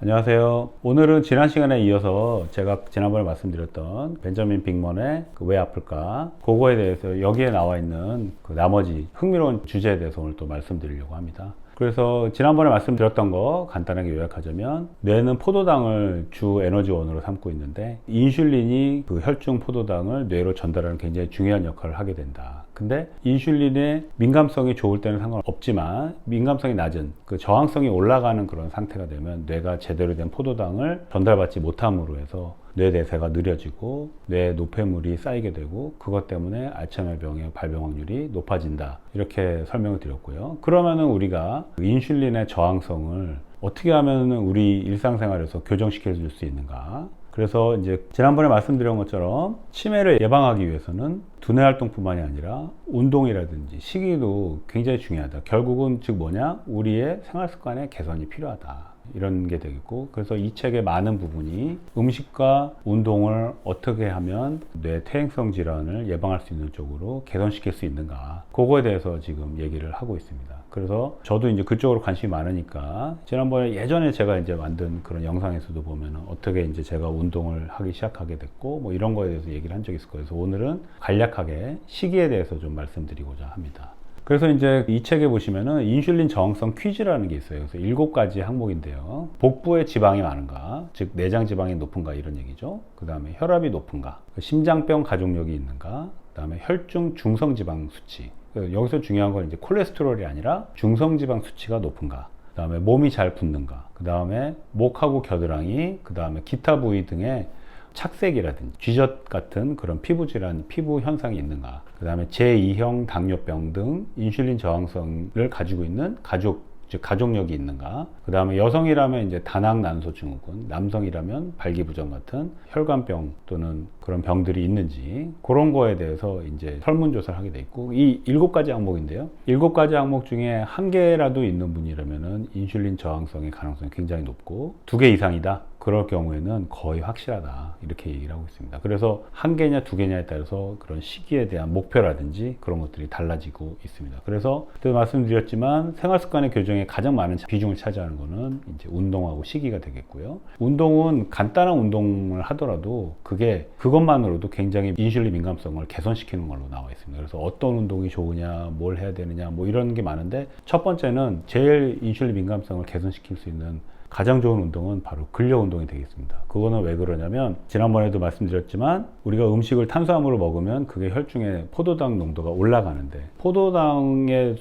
안녕하세요. 오늘은 지난 시간에 이어서 제가 지난번에 말씀드렸던 벤저민 빅먼의 왜 아플까? 그거에 대해서 여기에 나와 있는 그 나머지 흥미로운 주제에 대해서 오늘 또 말씀드리려고 합니다. 그래서 지난번에 말씀드렸던 거 간단하게 요약하자면, 뇌는 포도당을 주 에너지원으로 삼고 있는데 인슐린이 그 혈중 포도당을 뇌로 전달하는 굉장히 중요한 역할을 하게 된다. 근데 인슐린의 민감성이 좋을 때는 상관없지만 민감성이 낮은 그 저항성이 올라가는 그런 상태가 되면 뇌가 제대로 된 포도당을 전달받지 못함으로 해서 뇌대사가 느려지고 뇌 노폐물이 쌓이게 되고, 그것 때문에 알츠하이머병의 발병 확률이 높아진다, 이렇게 설명을 드렸고요. 그러면은 우리가 인슐린의 저항성을 어떻게 하면 우리 일상생활에서 교정시켜 줄 수 있는가? 그래서 이제 지난번에 말씀드린 것처럼 치매를 예방하기 위해서는 두뇌 활동뿐만이 아니라 운동이라든지 식이도 굉장히 중요하다. 결국은 즉 뭐냐? 우리의 생활 습관의 개선이 필요하다, 이런 게 되겠고, 그래서 이 책의 많은 부분이 음식과 운동을 어떻게 하면 뇌 퇴행성 질환을 예방할 수 있는 쪽으로 개선시킬 수 있는가, 그거에 대해서 지금 얘기를 하고 있습니다. 그래서 저도 이제 그쪽으로 관심이 많으니까 지난번에 예전에 제가 이제 만든 그런 영상에서도 보면은 어떻게 이제 제가 운동을 하기 시작하게 됐고 뭐 이런 거에 대해서 얘기를 한 적이 있을 거예요. 그래서 오늘은 간략하게 식이에 대해서 좀 말씀드리고자 합니다. 그래서 이제 이 책에 보시면은 인슐린 저항성 퀴즈라는 게 있어요. 그래서 7가지 항목인데요. 복부에 지방이 많은가, 즉 내장 지방이 높은가, 이런 얘기죠. 그 다음에 혈압이 높은가, 심장병 가족력이 있는가, 그 다음에 혈중 중성지방 수치. 여기서 중요한 건 이제 콜레스테롤이 아니라 중성지방 수치가 높은가, 그 다음에 몸이 잘 붓는가, 그 다음에 목하고 겨드랑이, 그 다음에 기타 부위 등의 착색이라든지 쥐젖 같은 그런 피부 질환, 피부 현상이 있는가, 그 다음에 제2형 당뇨병 등 인슐린 저항성을 가지고 있는 즉 가족력이 있는가, 그 다음에 여성이라면 이제 다낭 난소 증후군, 남성이라면 발기부전 같은 혈관병 또는 그런 병들이 있는지, 그런 거에 대해서 이제 설문조사를 하게 돼 있고, 이 7가지 항목인데요. 7가지 항목 중에 1개라도 있는 분이라면은 인슐린 저항성의 가능성이 굉장히 높고, 2개 이상이다, 그럴 경우에는 거의 확실하다, 이렇게 얘기를 하고 있습니다. 그래서 1개냐 2개냐에 따라서 그런 시기에 대한 목표라든지 그런 것들이 달라지고 있습니다. 그래서 그때 말씀드렸지만 생활습관의 교정에 가장 많은 비중을 차지하는 거는 이제 운동하고 식이가 되겠고요. 운동은 간단한 운동을 하더라도 그것만으로도 굉장히 인슐린 민감성을 개선시키는 걸로 나와 있습니다. 그래서 어떤 운동이 좋으냐, 뭘 해야 되느냐, 뭐 이런 게 많은데, 첫 번째는 제일 인슐린 민감성을 개선시킬 수 있는 가장 좋은 운동은 바로 근력 운동이 되겠습니다. 그거는 왜 그러냐면, 지난번에도 말씀드렸지만 우리가 음식을 탄수화물을 먹으면 그게 혈중에 포도당 농도가 올라가는데, 포도당의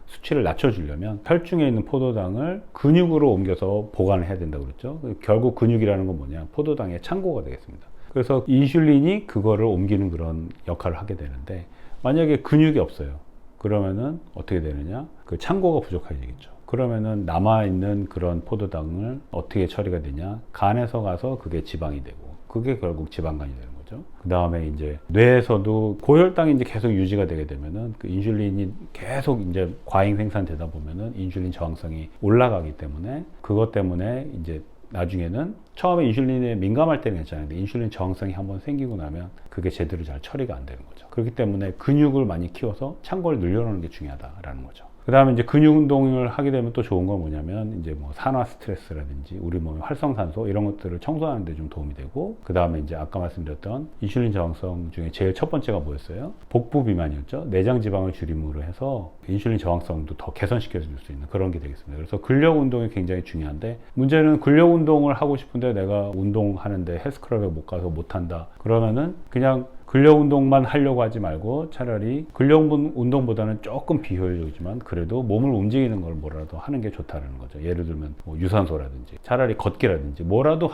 수치를 낮춰주려면 혈중에 있는 포도당을 근육으로 옮겨서 보관을 해야 된다고 그랬죠. 결국 근육이라는 건 뭐냐? 포도당의 창고가 되겠습니다. 그래서 인슐린이 그거를 옮기는 그런 역할을 하게 되는데, 만약에 근육이 없어요. 그러면은 어떻게 되느냐? 그 창고가 부족해지겠죠. 그러면은 남아있는 그런 포도당을 어떻게 처리가 되냐? 간에서 가서 그게 지방이 되고, 그게 결국 지방간이 되는 거죠. 그 다음에 이제 뇌에서도 고혈당이 이제 계속 유지가 되게 되면은 그 인슐린이 계속 이제 과잉 생산되다 보면은 인슐린 저항성이 올라가기 때문에, 그것 때문에 이제 나중에는 처음에 인슐린에 민감할 때는 괜찮아요. 근데 인슐린 저항성이 한번 생기고 나면 그게 제대로 잘 처리가 안 되는 거죠. 그렇기 때문에 근육을 많이 키워서 창고를 늘려놓는 게 중요하다라는 거죠. 그 다음에 이제 근육 운동을 하게 되면 또 좋은 건 뭐냐면, 이제 뭐 산화 스트레스라든지 우리 몸의 활성산소 이런 것들을 청소하는 데 좀 도움이 되고, 그 다음에 이제 아까 말씀드렸던 인슐린 저항성 중에 제일 첫 번째가 뭐였어요? 복부 비만이었죠. 내장 지방을 줄임으로 해서 인슐린 저항성도 더 개선시켜 줄 수 있는 그런 게 되겠습니다. 그래서 근력 운동이 굉장히 중요한데, 문제는 근력 운동을 하고 싶은데 내가 운동하는데 헬스클럽에 못 가서 못 한다. 그러면은 그냥 근력 운동만 하려고 하지 말고 차라리 근력 운동보다는 조금 비효율적이지만 그래도 몸을 움직이는 걸 뭐라도 하는 게 좋다는 거죠. 예를 들면 뭐 유산소라든지 차라리 걷기라든지 뭐라도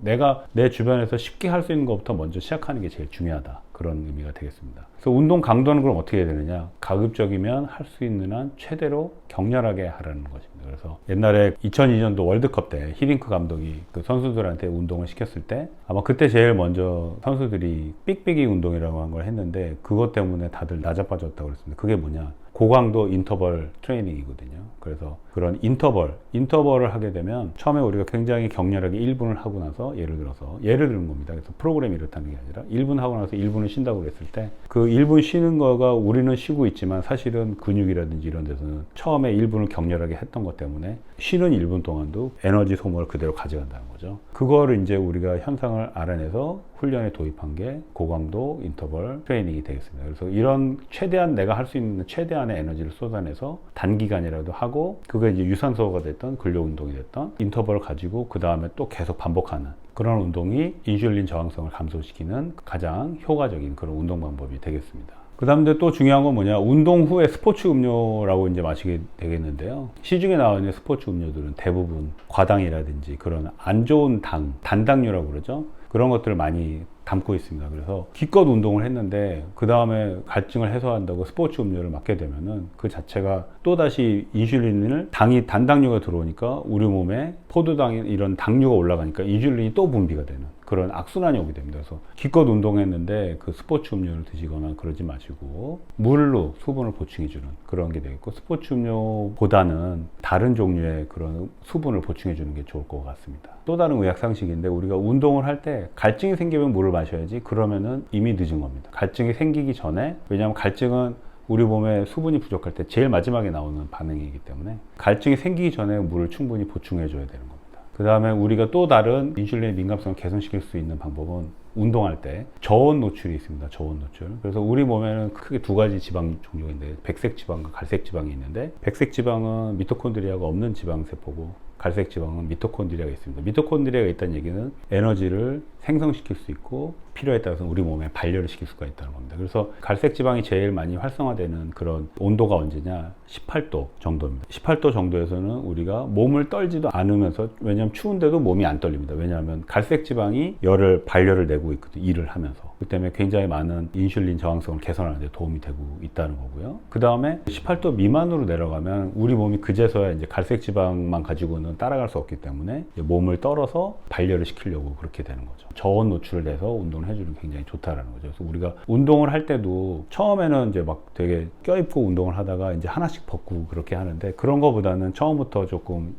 내가 내 주변에서 쉽게 할 수 있는 것부터 먼저 시작하는 게 제일 중요하다, 그런 의미가 되겠습니다. 그래서 운동 강도는 그럼 어떻게 해야 되느냐? 가급적이면 할 수 있는 한 최대로 격렬하게 하라는 것입니다. 그래서 옛날에 2002년도 월드컵 때 히딩크 감독이 그 선수들한테 운동을 시켰을 때, 아마 그때 제일 먼저 선수들이 삑삑이 운동이라고 한 걸 했는데, 그것 때문에 다들 나자빠졌다고 그랬습니다. 그게 뭐냐? 고강도 인터벌 트레이닝이거든요. 그래서 그런 인터벌을 하게 되면 처음에 우리가 굉장히 격렬하게 1분을 하고 나서 예를 드는 겁니다. 그래서 프로그램이 이렇다는 게 아니라 1분 하고 나서 1분을 쉰다고 그랬을 때 그 1분 쉬는 거가 우리는 쉬고 있지만 사실은 근육이라든지 이런 데서는 처음에 1분을 격렬하게 했던 것 때문에 쉬는 1분 동안도 에너지 소모를 그대로 가져간다는 거죠. 그거를 이제 우리가 현상을 알아내서 훈련에 도입한 게 고강도 인터벌 트레이닝이 되겠습니다. 그래서 이런 최대한 내가 할 수 있는 최대한의 에너지를 쏟아내서 단기간이라도 하고 그게 이제 유산소가 됐던 근력 운동이 됐던 인터벌을 가지고 그 다음에 또 계속 반복하는 그런 운동이 인슐린 저항성을 감소시키는 가장 효과적인 그런 운동 방법이 되겠습니다. 그 다음에 또 중요한 건 뭐냐, 운동 후에 스포츠 음료라고 이제 마시게 되겠는데요. 시중에 나와 있는 스포츠 음료들은 대부분 과당이라든지 그런 안 좋은 단당류라고 그러죠. 그런 것들을 많이 담고 있습니다. 그래서 기껏 운동을 했는데 그 다음에 갈증을 해소한다고 스포츠 음료를 맞게 되면은 그 자체가 또다시 인슐린을 단당류가 들어오니까 우리 몸에 포도당 이런 당류가 올라가니까 인슐린이 또 분비가 되는 그런 악순환이 오게 됩니다. 그래서 기껏 운동했는데 그 스포츠 음료를 드시거나 그러지 마시고 물로 수분을 보충해주는 그런 게 되겠고, 스포츠 음료보다는 다른 종류의 그런 수분을 보충해주는 게 좋을 것 같습니다. 또 다른 의학 상식인데, 우리가 운동을 할 때 갈증이 생기면 물을 마셔야지, 그러면은 이미 늦은 겁니다. 갈증이 생기기 전에, 왜냐하면 갈증은 우리 몸에 수분이 부족할 때 제일 마지막에 나오는 반응이기 때문에 갈증이 생기기 전에 물을 충분히 보충해 줘야 되는 겁니다. 그 다음에 우리가 또 다른 인슐린의 민감성을 개선시킬 수 있는 방법은 운동할 때 저온 노출이 있습니다. 저온 노출. 그래서 우리 몸에는 크게 두 가지 지방 종류가 있는데, 백색 지방과 갈색 지방이 있는데, 백색 지방은 미토콘드리아가 없는 지방세포고 갈색 지방은 미토콘드리아가 있습니다. 미토콘드리아가 있다는 얘기는 에너지를 생성시킬 수 있고 필요에 따라서 우리 몸에 발열을 시킬 수가 있다는 겁니다. 그래서 갈색 지방이 제일 많이 활성화되는 그런 온도가 언제냐, 18도 정도입니다. 18도 정도에서는 우리가 몸을 떨지도 않으면서, 왜냐하면 추운데도 몸이 안 떨립니다. 왜냐하면 갈색 지방이 발열을 내고 있거든요. 일을 하면서. 그 때문에 굉장히 많은 인슐린 저항성을 개선하는 데 도움이 되고 있다는 거고요. 그 다음에 18도 미만으로 내려가면 우리 몸이 그제서야 이제 갈색 지방만 가지고는 따라갈 수 없기 때문에 몸을 떨어서 발열을 시키려고 그렇게 되는 거죠. 저온 노출을 내서 운동을 해주는 게 굉장히 좋다라는 거죠. 그래서 우리가 운동을 할 때도 처음에는 이제 막 되게 껴입고 운동을 하다가 이제 하나씩 벗고 그렇게 하는데, 그런 거보다는 처음부터 조금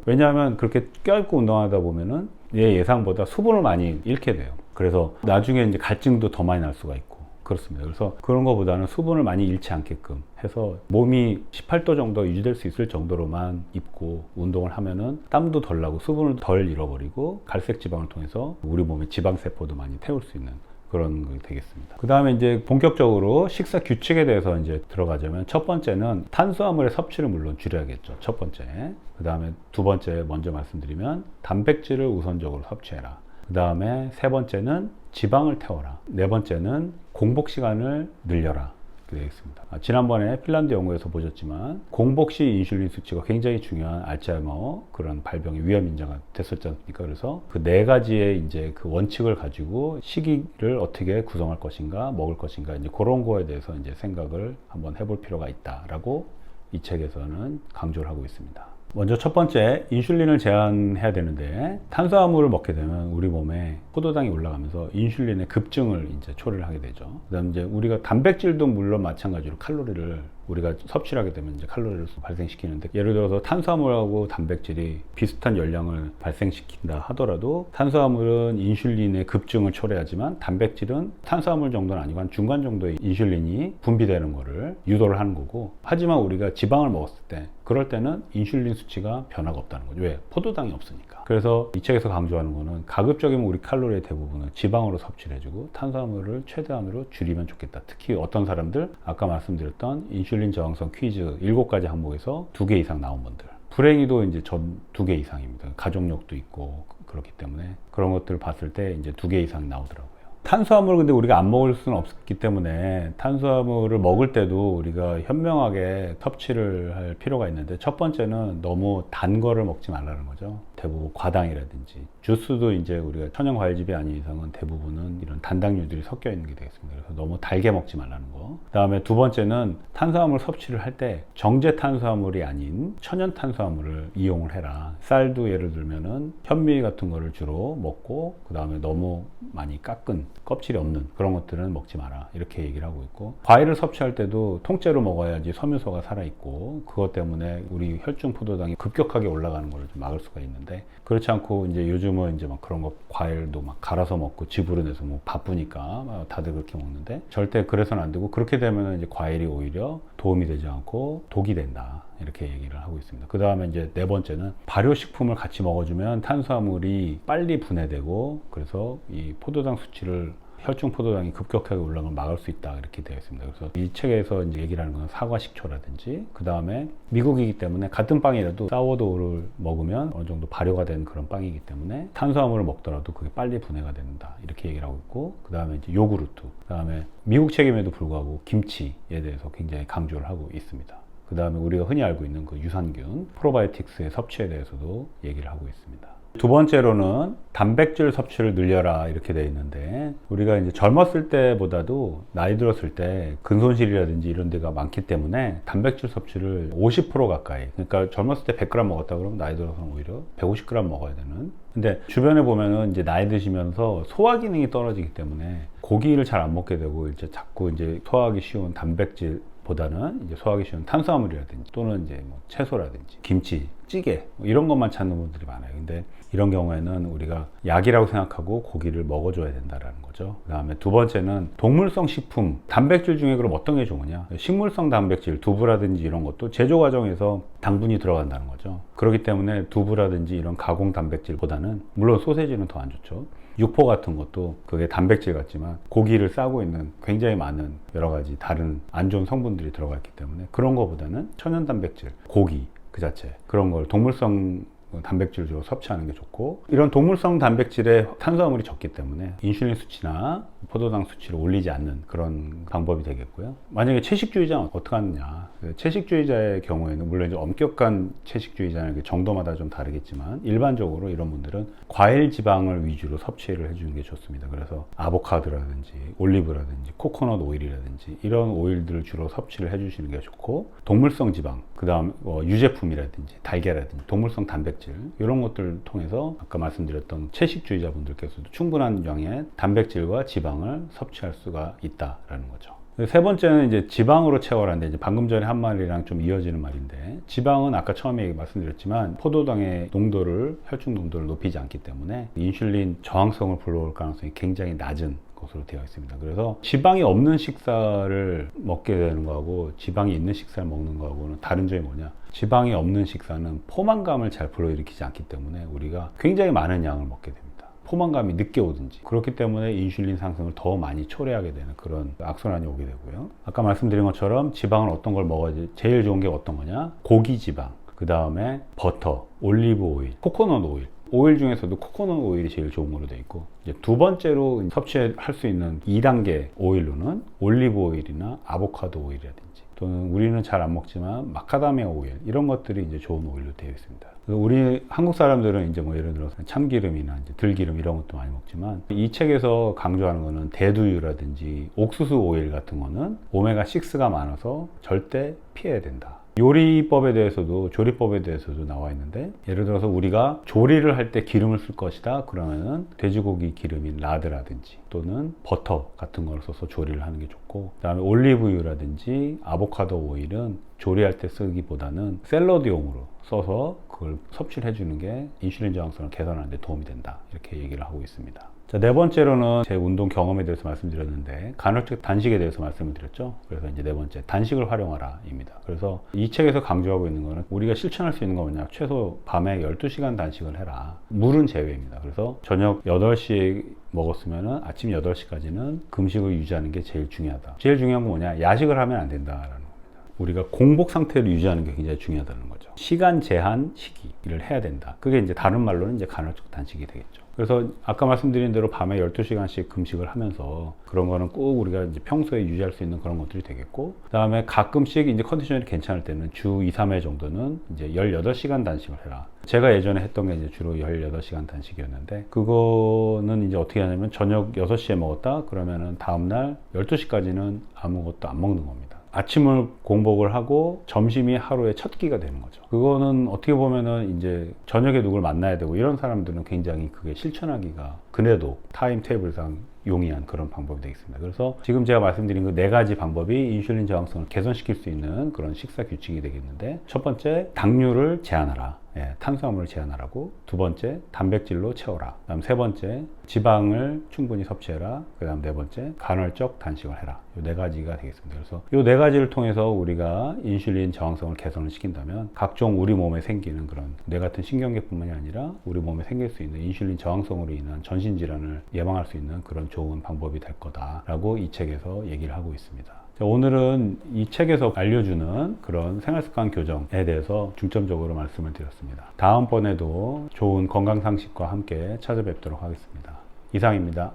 왜냐하면 그렇게 껴입고 운동하다 보면은 내 예상보다 수분을 많이 잃게 돼요. 그래서 나중에 이제 갈증도 더 많이 날 수가 있고 그렇습니다. 그래서 그런 거보다는 수분을 많이 잃지 않게끔 해서 몸이 18도 정도 유지될 수 있을 정도로만 입고 운동을 하면은 땀도 덜 나고 수분을 덜 잃어버리고 갈색 지방을 통해서 우리 몸의 지방세포도 많이 태울 수 있는 그런 게 되겠습니다. 그 다음에 이제 본격적으로 식사 규칙에 대해서 이제 들어가자면, 첫 번째는 탄수화물의 섭취를 물론 줄여야겠죠. 첫 번째. 그 다음에 두 번째 먼저 말씀드리면 단백질을 우선적으로 섭취해라. 그 다음에 세 번째는 지방을 태워라. 네 번째는 공복 시간을 늘려라. 되겠습니다. 지난번에 핀란드 연구에서 보셨지만 공복 시 인슐린 수치가 굉장히 중요한 알츠하이머 그런 발병의 위험 인자가 됐었지 않습니까? 그래서 그 네 가지의 이제 그 원칙을 가지고 시기를 어떻게 구성할 것인가, 먹을 것인가, 이제 그런 거에 대해서 이제 생각을 한번 해볼 필요가 있다라고 이 책에서는 강조를 하고 있습니다. 먼저 첫 번째, 인슐린을 제한해야 되는데, 탄수화물을 먹게 되면 우리 몸에 포도당이 올라가면서 인슐린의 급증을 이제 초래를 하게 되죠. 그다음 이제 우리가 단백질도 물론 마찬가지로 칼로리를 우리가 섭취를 하게 되면 이제 칼로리를 발생시키는데, 예를 들어서 탄수화물하고 단백질이 비슷한 열량을 발생시킨다 하더라도 탄수화물은 인슐린의 급증을 초래하지만 단백질은 탄수화물 정도는 아니고 한 중간 정도의 인슐린이 분비되는 거를 유도를 하는 거고, 하지만 우리가 지방을 먹었을 때 그럴 때는 인슐린 수치가 변화가 없다는 거죠. 왜? 포도당이 없으니까. 그래서 이 책에서 강조하는 거는 가급적이면 우리 칼로리의 대부분은 지방으로 섭취를 해주고 탄수화물을 최대한으로 줄이면 좋겠다. 특히 어떤 사람들, 아까 말씀드렸던 인슐린 저항성 퀴즈 7가지 항목에서 2개 이상 나온 분들, 불행히도 이제 전 2개 이상입니다. 가족력도 있고 그렇기 때문에 그런 것들을 봤을 때 이제 2개 이상 나오더라고요. 탄수화물을 근데 우리가 안 먹을 수는 없기 때문에 탄수화물을 먹을 때도 우리가 현명하게 섭취를 할 필요가 있는데, 첫 번째는 너무 단 거를 먹지 말라는 거죠. 대부분 과당이라든지 주스도 이제 우리가 천연 과일즙이 아닌 이상은 대부분은 이런 단당류들이 섞여 있는 게 되겠습니다. 그래서 너무 달게 먹지 말라는 거. 그다음에 두 번째는 탄수화물 섭취를 할 때 정제 탄수화물이 아닌 천연 탄수화물을 이용을 해라. 쌀도 예를 들면은 현미 같은 거를 주로 먹고 그다음에 너무 많이 깎은 껍질이 없는 그런 것들은 먹지 마라. 이렇게 얘기를 하고 있고, 과일을 섭취할 때도 통째로 먹어야지 섬유소가 살아 있고, 그것 때문에 우리 혈중 포도당이 급격하게 올라가는 걸 좀 막을 수가 있는데, 그렇지 않고 이제 요즘은 이제 막 그런 거 과일도 막 갈아서 먹고 즙으로 내서 뭐 바쁘니까 다들 그렇게 먹는데, 절대 그래서는 안 되고, 그렇게 되면 이제 과일이 오히려 도움이 되지 않고 독이 된다. 이렇게 얘기를 하고 있습니다. 그 다음에 이제 네 번째는 발효식품을 같이 먹어주면 탄수화물이 빨리 분해되고, 그래서 이 포도당 수치를 혈중 포도당이 급격하게 올라가는 걸 막을 수 있다, 이렇게 되어 있습니다. 그래서 이 책에서 이제 얘기를 하는 건 사과 식초라든지, 그 다음에 미국이기 때문에 같은 빵이라도 사워도우를 먹으면 어느 정도 발효가 된 그런 빵이기 때문에 탄수화물을 먹더라도 그게 빨리 분해가 된다, 이렇게 얘기를 하고 있고, 그 다음에 이제 요구르트, 그 다음에 미국 책임에도 불구하고 김치에 대해서 굉장히 강조를 하고 있습니다. 그 다음에 우리가 흔히 알고 있는 그 유산균, 프로바이오틱스의 섭취에 대해서도 얘기를 하고 있습니다. 두 번째로는 단백질 섭취를 늘려라, 이렇게 되어 있는데, 우리가 이제 젊었을 때보다도 나이 들었을 때 근손실이라든지 이런 데가 많기 때문에 단백질 섭취를 50% 가까이, 그러니까 젊었을 때 100g 먹었다 그러면 나이 들어서는 오히려 150g 먹어야 되는. 근데 주변에 보면은 이제 나이 드시면서 소화 기능이 떨어지기 때문에 고기를 잘 안 먹게 되고, 이제 자꾸 이제 소화하기 쉬운 단백질 보다는 이제 소화하기 쉬운 탄수화물이라든지 또는 이제 뭐 채소라든지 김치, 찌개 뭐 이런 것만 찾는 분들이 많아요. 근데 이런 경우에는 우리가 약이라고 생각하고 고기를 먹어줘야 된다라는 거죠. 그 다음에 두 번째는 동물성 식품, 단백질 중에 그럼 어떤 게 좋으냐? 식물성 단백질, 두부라든지 이런 것도 제조 과정에서 당분이 들어간다는 거죠. 그렇기 때문에 두부라든지 이런 가공 단백질보다는, 물론 소세지는 더 안 좋죠. 육포 같은 것도 그게 단백질 같지만 고기를 싸고 있는 굉장히 많은 여러 가지 다른 안 좋은 성분들이 들어가 있기 때문에, 그런 거보다는 천연 단백질, 고기 그 자체, 그런 걸 동물성 단백질을 주로 섭취하는 게 좋고, 이런 동물성 단백질에 탄수화물이 적기 때문에 인슐린 수치나 포도당 수치를 올리지 않는 그런 방법이 되겠고요. 만약에 채식주의자는 어떻게 하느냐? 채식주의자의 경우에는 물론 이제 엄격한 채식주의자는 정도마다 좀 다르겠지만, 일반적으로 이런 분들은 과일 지방을 위주로 섭취를 해주는 게 좋습니다. 그래서 아보카도라든지 올리브라든지 코코넛 오일이라든지 이런 오일들을 주로 섭취를 해주시는 게 좋고, 동물성 지방, 그 다음 유제품이라든지 달걀이라든지 동물성 단백질, 이런 것들을 통해서 아까 말씀드렸던 채식주의자분들께서도 충분한 양의 단백질과 지방을 섭취할 수가 있다라는 거죠. 세 번째는 이제 지방으로 채워라는데, 이제 방금 전에 한 말이랑 좀 이어지는 말인데, 지방은 아까 처음에 말씀드렸지만 포도당의 농도를, 혈중 농도를 높이지 않기 때문에 인슐린 저항성을 불러올 가능성이 굉장히 낮은 것으로 되어 있습니다. 그래서 지방이 없는 식사를 먹게 되는 거하고 지방이 있는 식사를 먹는 거하고는 다른 점이 뭐냐? 지방이 없는 식사는 포만감을 잘 불러일으키지 않기 때문에 우리가 굉장히 많은 양을 먹게 됩니다. 포만감이 늦게 오든지, 그렇기 때문에 인슐린 상승을 더 많이 초래하게 되는 그런 악순환이 오게 되고요. 아까 말씀드린 것처럼 지방은 어떤 걸 먹어야지 제일 좋은 게 어떤 거냐? 고기 지방, 그 다음에 버터, 올리브 오일, 코코넛 오일. 오일 중에서도 코코넛 오일이 제일 좋은 걸로 되어 있고, 이제 두 번째로 섭취할 수 있는 2단계 오일로는 올리브 오일이나 아보카도 오일이라든지, 또는 우리는 잘 안 먹지만 마카다미아 오일, 이런 것들이 이제 좋은 오일로 되어 있습니다. 우리 한국 사람들은 이제 뭐 예를 들어서 참기름이나 이제 들기름 이런 것도 많이 먹지만, 이 책에서 강조하는 거는 대두유라든지 옥수수 오일 같은 거는 오메가6가 많아서 절대 피해야 된다. 요리법에 대해서도, 조리법에 대해서도 나와 있는데, 예를 들어서 우리가 조리를 할 때 기름을 쓸 것이다 그러면은 돼지고기 기름인 라드라든지 또는 버터 같은 걸 써서 조리를 하는 게 좋고, 그 다음에 올리브유라든지 아보카도 오일은 조리할 때 쓰기보다는 샐러드용으로 써서 그걸 섭취를 해주는 게 인슐린 저항성을 개선하는 데 도움이 된다, 이렇게 얘기를 하고 있습니다. 자, 네 번째로는 제 운동 경험에 대해서 말씀드렸는데, 간헐적 단식에 대해서 말씀을 드렸죠. 그래서 이제 네 번째, 단식을 활용하라 입니다. 그래서 이 책에서 강조하고 있는 거는 우리가 실천할 수 있는 거 뭐냐? 최소 밤에 12시간 단식을 해라. 물은 제외입니다. 그래서 저녁 8시에 먹었으면 아침 8시까지는 금식을 유지하는 게 제일 중요하다. 제일 중요한 건 뭐냐? 야식을 하면 안 된다라는 겁니다. 우리가 공복 상태를 유지하는 게 굉장히 중요하다는 거죠. 시간 제한 시기를 해야 된다. 그게 이제 다른 말로는 이제 간헐적 단식이 되겠죠. 그래서 아까 말씀드린 대로 밤에 12시간씩 금식을 하면서 그런 거는 꼭 우리가 이제 평소에 유지할 수 있는 그런 것들이 되겠고, 그 다음에 가끔씩 이제 컨디션이 괜찮을 때는 주 2, 3회 정도는 이제 18시간 단식을 해라. 제가 예전에 했던 게 이제 주로 18시간 단식이었는데, 그거는 이제 어떻게 하냐면 저녁 6시에 먹었다? 그러면은 다음날 12시까지는 아무것도 안 먹는 겁니다. 아침을 공복을 하고 점심이 하루의 첫 끼가 되는 거죠. 그거는 어떻게 보면은 이제 저녁에 누굴 만나야 되고 이런 사람들은 굉장히 그게 실천하기가 그래도 타임 테이블상 용이한 그런 방법이 되겠습니다. 그래서 지금 제가 말씀드린 그 4가지 방법이 인슐린 저항성을 개선시킬 수 있는 그런 식사 규칙이 되겠는데, 첫 번째, 당류를 제한하라. 탄수화물을 제한하라고. 두 번째, 단백질로 채워라. 그다음 세 번째, 지방을 충분히 섭취해라. 그다음 네 번째, 간헐적 단식을 해라. 이 4가지가 되겠습니다. 그래서 이 4가지를 통해서 우리가 인슐린 저항성을 개선을 시킨다면 각종 우리 몸에 생기는 그런 뇌 같은 신경계뿐만이 아니라 우리 몸에 생길 수 있는 인슐린 저항성으로 인한 전신 질환을 예방할 수 있는 그런 좋은 방법이 될 거다라고 이 책에서 얘기를 하고 있습니다. 오늘은 이 책에서 알려주는 그런 생활습관 교정에 대해서 중점적으로 말씀을 드렸습니다. 다음번에도 좋은 건강 상식과 함께 찾아뵙도록 하겠습니다. 이상입니다.